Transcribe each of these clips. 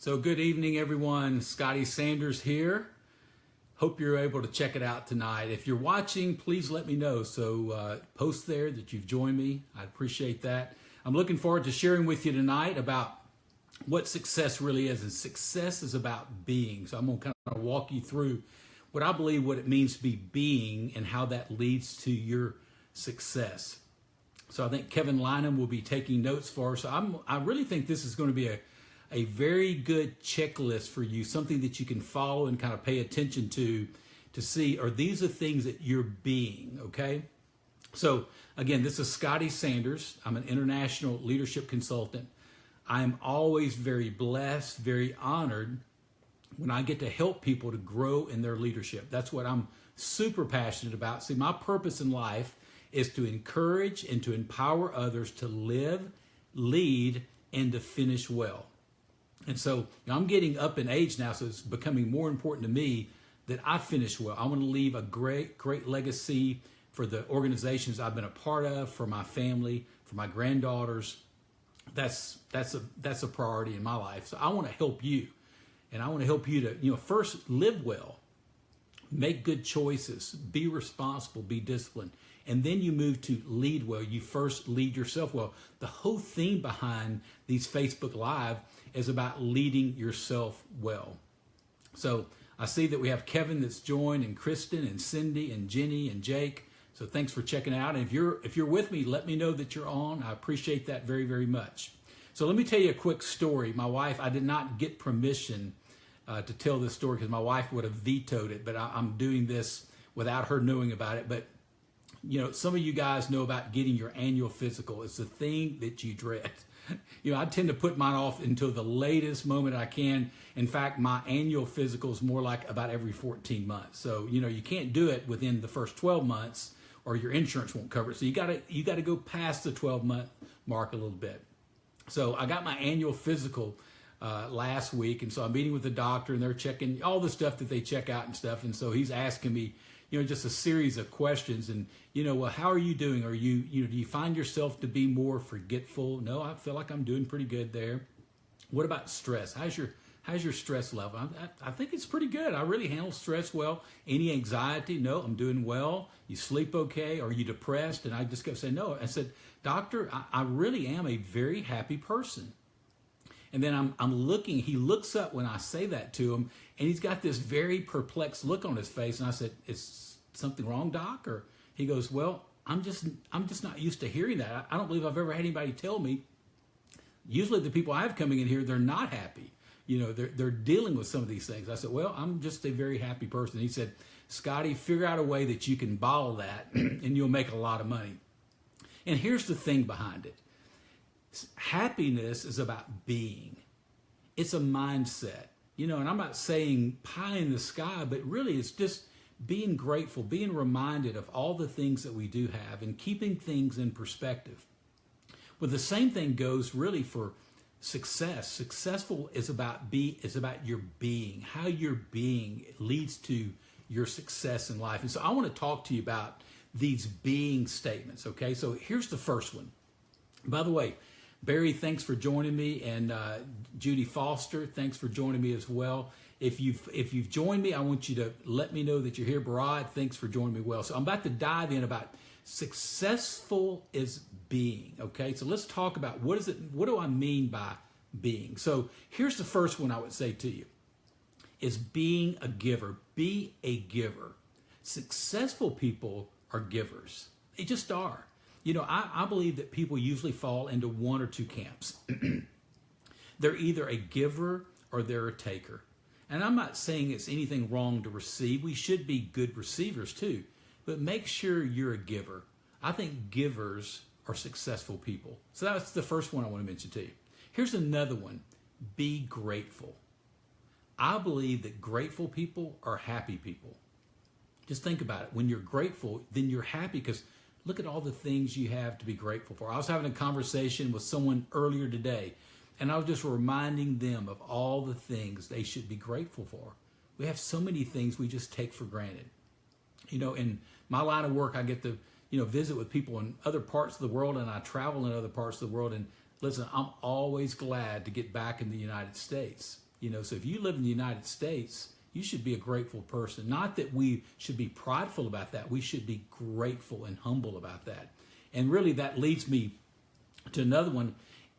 So good evening, everyone. Scotty Sanders here. Hope you're able to check it out tonight. If you're watching, please let me know. So post there that you've joined me. I appreciate that. I'm looking forward to sharing with you tonight about what success really is. And success is about being. So I'm going to kind of walk you through what I believe what it means to be being and how that leads to your success. So I think Kevin Lynham will be taking notes for us. So I really think this is going to be a very good checklist for you, something that you can follow and kind of pay attention to see, are these the things that you're being, okay? So again, this is Scotty Sanders. I'm an international leadership consultant. I am always very blessed, very honored when I get to help people to grow in their leadership. That's what I'm super passionate about. See, my purpose in life is to encourage and to empower others to live, lead, and to finish well. And so I'm getting up in age now, so it's becoming more important to me that I finish well. I want to leave a great legacy for the organizations I've been a part of, for my family, for my granddaughters. That's a priority in my life. So I want to help you, and I want to help you to first live well, make good choices, be responsible, be disciplined, and then you move to lead well. You first lead yourself well. The whole theme behind these Facebook Live is about leading yourself well. So I see that we have Kevin that's joined, and Kristen and Cindy and Jenny and Jake. So thanks for checking out. And if you're with me, let me know that you're on. I appreciate that very, very much. So let me tell you a quick story. My wife, I did not get permission to tell this story because my wife would have vetoed it, but I'm doing this without her knowing about it. But some of you guys know about getting your annual physical. It's the thing that you dread. I tend to put mine off until the latest moment I can. In fact, my annual physical is more like about every 14 months. So, you can't do it within the first 12 months or your insurance won't cover it. So you got to go past the 12-month mark a little bit. So I got my annual physical last week, and so I'm meeting with the doctor, and they're checking all the stuff that they check out and stuff. And so he's asking me, just a series of questions, and well, how are you doing? Are you, do you find yourself to be more forgetful? No, I feel like I'm doing pretty good there. What about stress? How's your stress level? I think it's pretty good. I really handle stress well. Any anxiety? No, I'm doing well. You sleep okay? Are you depressed? And I just kept saying no. I said, doctor, I really am a very happy person. And then I'm looking, he looks up when I say that to him, and he's got this very perplexed look on his face. And I said, is something wrong, doc? Or he goes, well, I'm just not used to hearing that. I don't believe I've ever had anybody tell me. Usually the people I have coming in here, they're not happy. They're dealing with some of these things. I said, well, I'm just a very happy person. He said, Scotty, figure out a way that you can bottle that and you'll make a lot of money. And here's the thing behind it. Happiness is about being. It's a mindset, and I'm not saying pie in the sky, but really it's just being grateful, being reminded of all the things that we do have and keeping things in perspective. Well, the same thing goes really for success. Successful is about your being. How your being leads to your success in life. And so I want to talk to you about these being statements, okay? So here's the first one. By the way, Barry, thanks for joining me, and Judy Foster, thanks for joining me as well. If you've joined me, I want you to let me know that you're here. Barad, thanks for joining me well. So I'm about to dive in about successful is being, okay? So let's talk about what do I mean by being? So here's the first one I would say to you, is being a giver. Be a giver. Successful people are givers. They just are. I believe that people usually fall into one or two camps. They're either a giver or they're a taker. And I'm not saying it's anything wrong to receive. We should be good receivers too. But make sure you're a giver. I think givers are successful people. So that's the first one I want to mention to you. Here's another one. Be grateful. I believe that grateful people are happy people. Just think about it. When you're grateful, then you're happy because look at all the things you have to be grateful for. I was having a conversation with someone earlier today, and I was just reminding them of all the things they should be grateful for. We have so many things we just take for granted. In my line of work, I get to, visit with people in other parts of the world, and I travel in other parts of the world. And listen, I'm always glad to get back in the United States. So if you live in the United States, you should be a grateful person. Not that we should be prideful about that. We should be grateful and humble about that. And really that leads me to another one,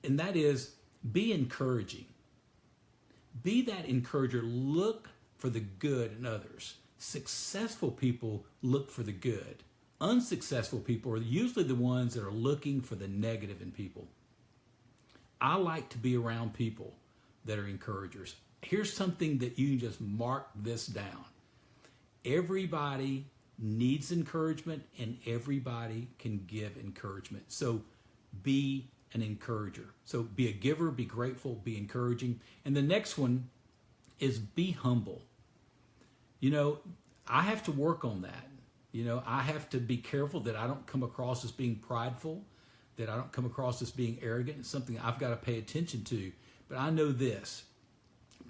and that is be encouraging. Be that encourager. Look for the good in others. Successful people look for the good. Unsuccessful people are usually the ones that are looking for the negative in people. I like to be around people that are encouragers. Here's something that you can just mark this down. Everybody needs encouragement and everybody can give encouragement. So be an encourager. So be a giver, be grateful, be encouraging. And the next one is be humble. I have to work on that. I have to be careful that I don't come across as being prideful, that I don't come across as being arrogant. It's something I've got to pay attention to. But I know this.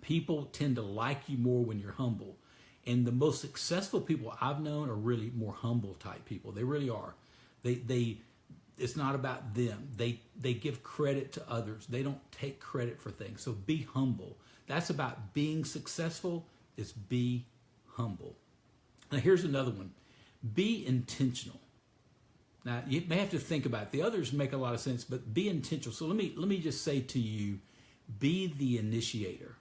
People tend to like you more when you're humble. And the most successful people I've known are really more humble type people. They really are. It's not about them. They give credit to others. They don't take credit for things. So be humble. That's about being successful. It's be humble. Now here's another one. Be intentional. Now you may have to think about it. The others make a lot of sense, but be intentional. So let me just say to you, be the initiator.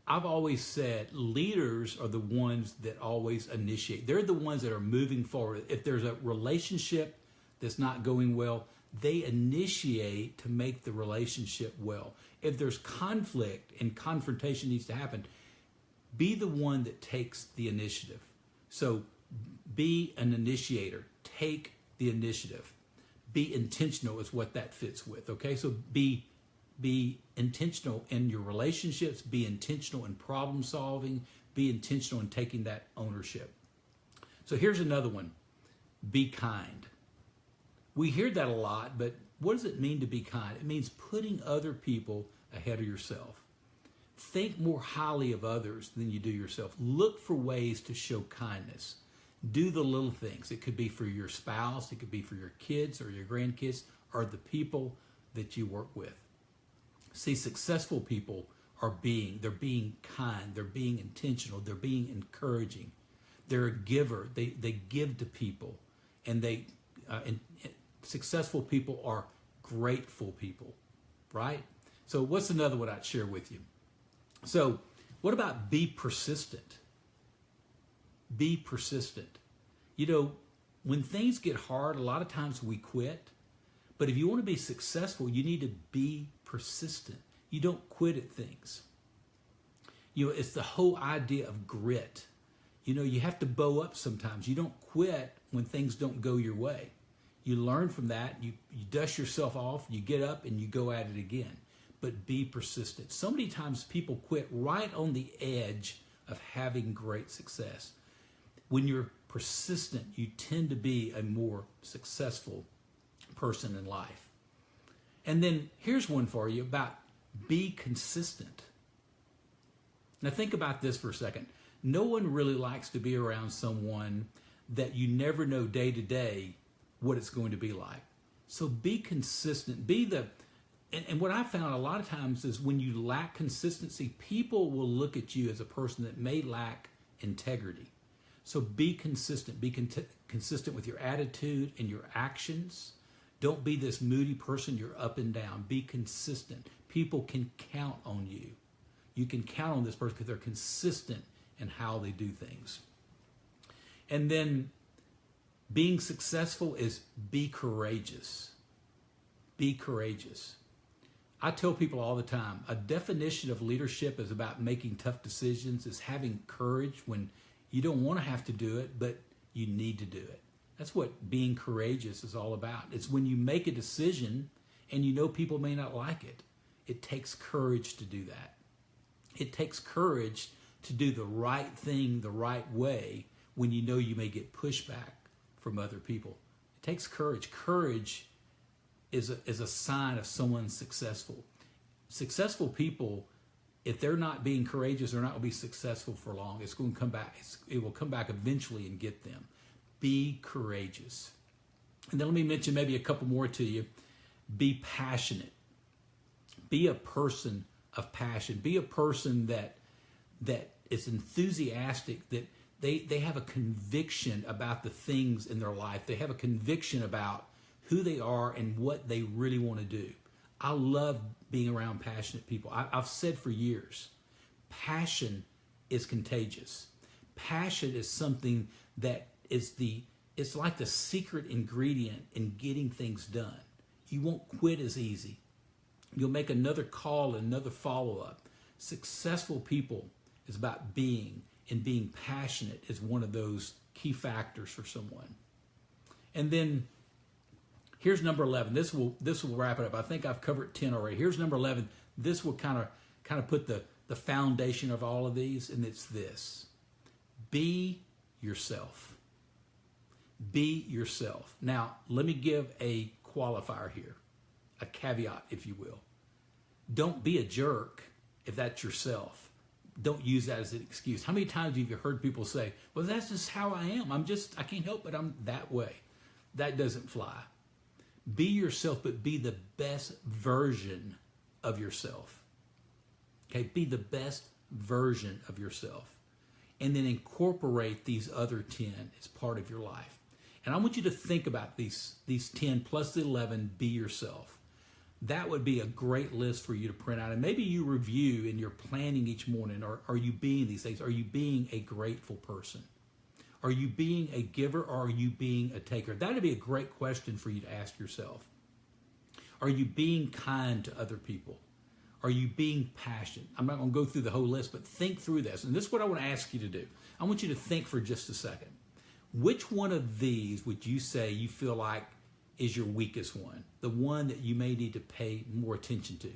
I've always said leaders are the ones that always initiate. They're the ones that are moving forward. If there's a relationship that's not going well, they initiate to make the relationship well. If there's conflict and confrontation needs to happen, be the one that takes the initiative. So be an initiator. Take the initiative. Be intentional is what that fits with. Okay, so be intentional in your relationships. Be intentional in problem solving. Be intentional in taking that ownership. So here's another one. Be kind. We hear that a lot, but what does it mean to be kind? It means putting other people ahead of yourself. Think more highly of others than you do yourself. Look for ways to show kindness. Do the little things. It could be for your spouse, it could be for your kids or your grandkids or the people that you work with. See, successful people they're being kind, they're being intentional, they're being encouraging. They're a giver. They give to people, and successful people are grateful people, right? So what's another one I'd share with you? So what about be persistent? Be persistent. When things get hard, a lot of times we quit. But if you want to be successful, you need to be persistent. You don't quit at things. It's the whole idea of grit. You have to bow up sometimes. You don't quit when things don't go your way. You learn from that. You dust yourself off. You get up and you go at it again. But be persistent. So many times people quit right on the edge of having great success. When you're persistent, you tend to be a more successful person in life. And then here's one for you about be consistent. Now think about this for a second. No one really likes to be around someone that you never know day to day what it's going to be like. So be consistent. And what I found a lot of times is when you lack consistency, people will look at you as a person that may lack integrity. So be consistent. Be consistent with your attitude and your actions. Don't be this moody person. You're up and down. Be consistent. People can count on you. You can count on this person because they're consistent in how they do things. And then being successful is be courageous. Be courageous. I tell people all the time, a definition of leadership is about making tough decisions, is having courage when you don't want to have to do it, but you need to do it. That's what being courageous is all about. It's when you make a decision and you know people may not like it. It takes courage to do that. It takes courage to do the right thing the right way when you know you may get pushback from other people. It takes courage. Courage is a sign of someone successful. Successful people, if they're not being courageous, they're not going to be successful for long. It's going to come back. It will come back eventually and get them. Be courageous. And then let me mention maybe a couple more to you. Be passionate. Be a person of passion. Be a person that is enthusiastic, that they have a conviction about the things in their life. They have a conviction about who they are and what they really want to do. I love being around passionate people. I've said for years, passion is contagious. Passion is something that it's like the secret ingredient in getting things done. You won't quit as easy. You'll make another call, another follow-up. Successful people is about being, and being passionate is one of those key factors for someone. And then here's number 11. This will wrap it up. I think I've covered 10 already. Here's number 11. This will kind of put the foundation of all of these, and it's this. Be yourself. Be yourself. Now, let me give a qualifier here, a caveat, if you will. Don't be a jerk if that's yourself. Don't use that as an excuse. How many times have you heard people say, well, that's just how I am. I can't help it. I'm that way. That doesn't fly. Be yourself, but be the best version of yourself. Okay, be the best version of yourself. And then incorporate these other 10 as part of your life. And I want you to think about these 10 plus the 11, be yourself. That would be a great list for you to print out. And maybe you review in your planning each morning, or are you being these things? Are you being a grateful person? Are you being a giver, or are you being a taker? That would be a great question for you to ask yourself. Are you being kind to other people? Are you being passionate? I'm not going to go through the whole list, but think through this. And this is what I want to ask you to do. I want you to think for just a second. Which one of these would you say you feel like is your weakest one? The one that you may need to pay more attention to.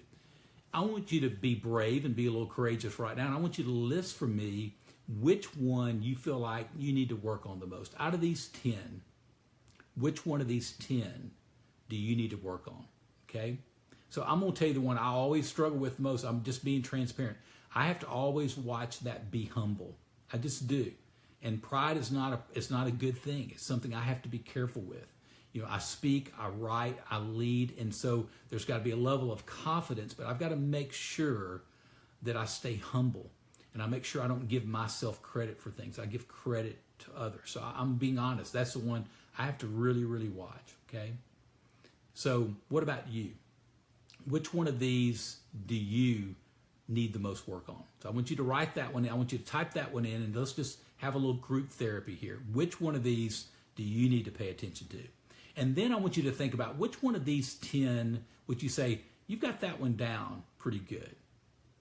I want you to be brave and be a little courageous right now. And I want you to list for me which one you feel like you need to work on the most. Out of these 10, which one of these 10 do you need to work on? Okay? So I'm going to tell you the one I always struggle with most. I'm just being transparent. I have to always watch that be humble. I just do. And pride is not a good thing. It's something I have to be careful with. You know, I speak, I write, I lead, and so there's got to be a level of confidence, but I've got to make sure that I stay humble, and I make sure I don't give myself credit for things. I give credit to others. So I'm being honest. That's the one I have to really, really watch, okay? So what about you? Which one of these do you need the most work on? So I want you to write that one in. I want you to type that one in, and let's just have a little group therapy here. Which one of these do you need to pay attention to? And then I want you to think about which one of these 10 would you say, you've got that one down pretty good.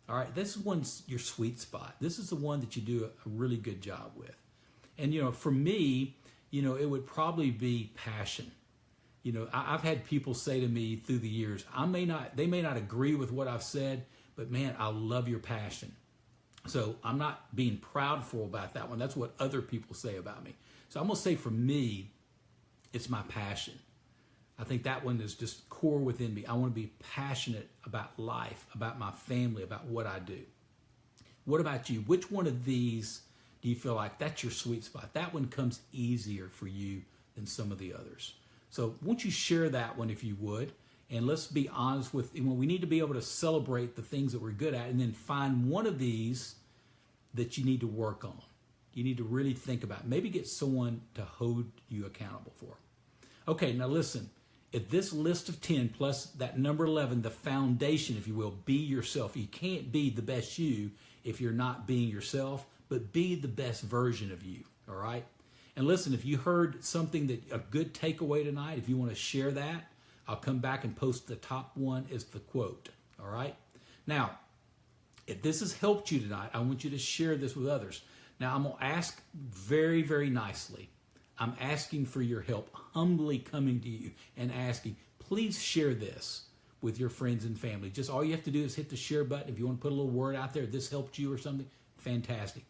All right, this one's your sweet spot. This is the one that you do a really good job with. And, you know, for me, you know, it would probably be passion. You know, I've had people say to me through the years, they may not agree with what I've said, but man, I love your passion. So I'm not being proudful about that one. That's what other people say about me. So I'm going to say for me, it's my passion. I think that one is just core within me. I want to be passionate about life, about my family, about what I do. What about you? Which one of these do you feel like that's your sweet spot? That one comes easier for you than some of the others. So won't you share that one if you would? And let's be honest with, we need to be able to celebrate the things that we're good at, and then find one of these that you need to work on. You need to really think about. Maybe get someone to hold you accountable for. Okay, now listen. If this list of 10 plus that number 11, the foundation, if you will, be yourself. You can't be the best you if you're not being yourself, but be the best version of you, all right? And listen, if you heard something that a good takeaway tonight, if you want to share that, I'll come back and post the top one as the quote, all right? Now, if this has helped you tonight, I want you to share this with others. Now, I'm going to ask very, very nicely. I'm asking for your help, humbly coming to you and asking, please share this with your friends and family. Just all you have to do is hit the share button. If you want to put a little word out there, this helped you or something, fantastic.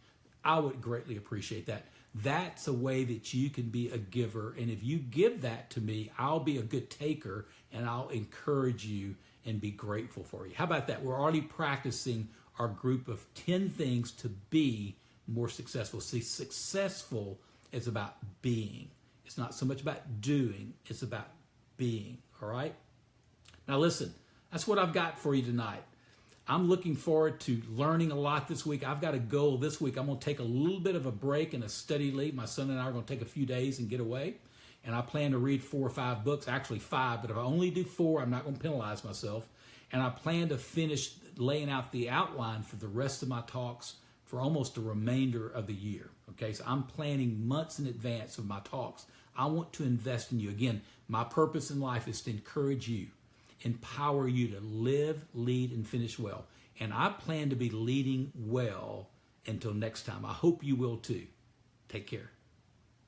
I would greatly appreciate that. That's a way that you can be a giver. And if you give that to me, I'll be a good taker, and I'll encourage you and be grateful for you. How about that? We're already practicing our group of 10 things to be more successful. See, successful is about being. It's not so much about doing, it's about being, all right? Now listen, that's what I've got for you tonight. I'm looking forward to learning a lot this week. I've got a goal this week. I'm going to take a little bit of a break and a study leave. My son and I are going to take a few days and get away. And I plan to read 4 or 5 books, actually 5, but if I only do 4, I'm not going to penalize myself. And I plan to finish laying out the outline for the rest of my talks for almost the remainder of the year. Okay, so I'm planning months in advance of my talks. I want to invest in you. Again, my purpose in life is to encourage you, empower you to live, lead, and finish well. And I plan to be leading well until next time. I hope you will too. Take care.